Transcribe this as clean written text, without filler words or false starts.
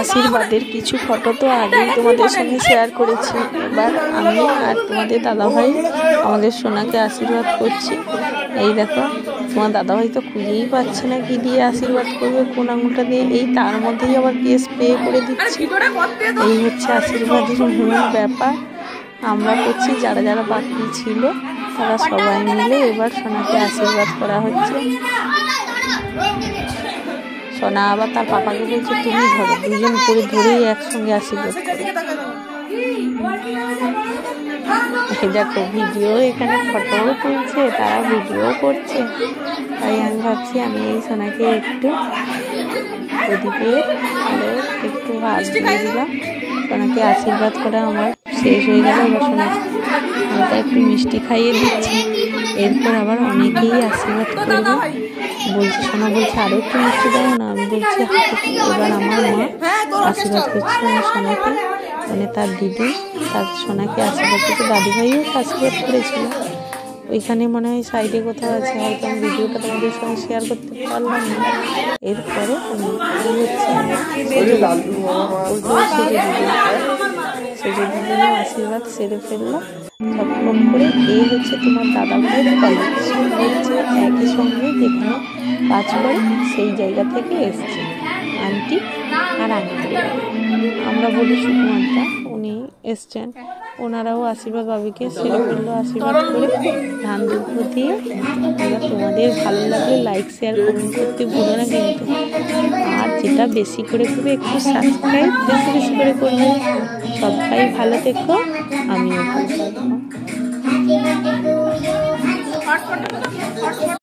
আশীর্বাদের কিছু ফটো তো আগেই তোমাদের সঙ্গে শেয়ার করেছি। এবার আমি আর তোমাদের দাদাভাই আমাদের সোনাকে আশীর্বাদ করছি। এই দেখো, তোমার দাদাভাই তো খুঁজেই পাচ্ছে না কি দিয়ে আশীর্বাদ করবে, কোন আঙুলটা দিয়ে। এই তার মধ্যেই আবার কে স্প্রে করে দিচ্ছে। এই হচ্ছে আশীর্বাদের মূল ব্যাপার। আমরা করছি, যারা যারা বাকি ছিল তারা সবাই মিলে এবার সোনাকে আশীর্বাদ করা হচ্ছে। সোনা আবার তার পাপাকে বলছে তুমি ধরো, দুজন করে ধরেই একসঙ্গে আশীর্বাদ করো। এই দেখো, ভিডিও এখানে ফটোও তুলছে, তারা ভিডিও করছে। তাই আমি ভাবছি আমি এই সোনাকে একটু প্রদীপে একটু হাত দিয়ে দিলাম। সোনাকে আশীর্বাদ করা আমার শেষ হয়ে গেল। এবার সোনাকে হালকা একটু মিষ্টি খাইয়ে দিচ্ছি। এরপর আবার অনেকেই আশীর্বাদ করবে বলছে। সোনা বলছে আরো একটু মিষ্টি দাও না। আমি বলছি এবার আমার মা আশীর্বাদ করছে আমার সোনাকে, মানে তার দিদি তার সোনাকে আশীর্বাদ করছে। দাদিভাইও আশীর্বাদ করেছিল। ওইখানে মনে হয় সাইডে কোথাও আছে, হয়তো আমি ভিডিওটা তোমাদের সঙ্গে শেয়ার করতে পারলাম না। এরপরে সেজে দিদিও আশীর্বাদ সেরে ফেললো ঝটপট করে। এই হচ্ছে তোমার দাদাভাইয়ের কলেজ, হচ্ছে একই সঙ্গে যেখানে কাজ করে সেই জায়গা থেকে এসছে আন্টি আর আন্টি। আমরা বলি সুকুমারদা, উনি এসছেন। ওনারাও আশীর্বাদ বাবিকে সেরে ফেললো আশীর্বাদ করে, ধান দুপুর দিয়ে। এবার তোমাদের ভালো লাগলে লাইক শেয়ার কমেন্ট করতে ভুলো না কিন্তু। আর যেটা বেশি করে করবে একটু সাবস্ক্রাইব বেশি বেশি করে করবে। সবাই ভালো থেকো, আমিও ভালো থাকবো।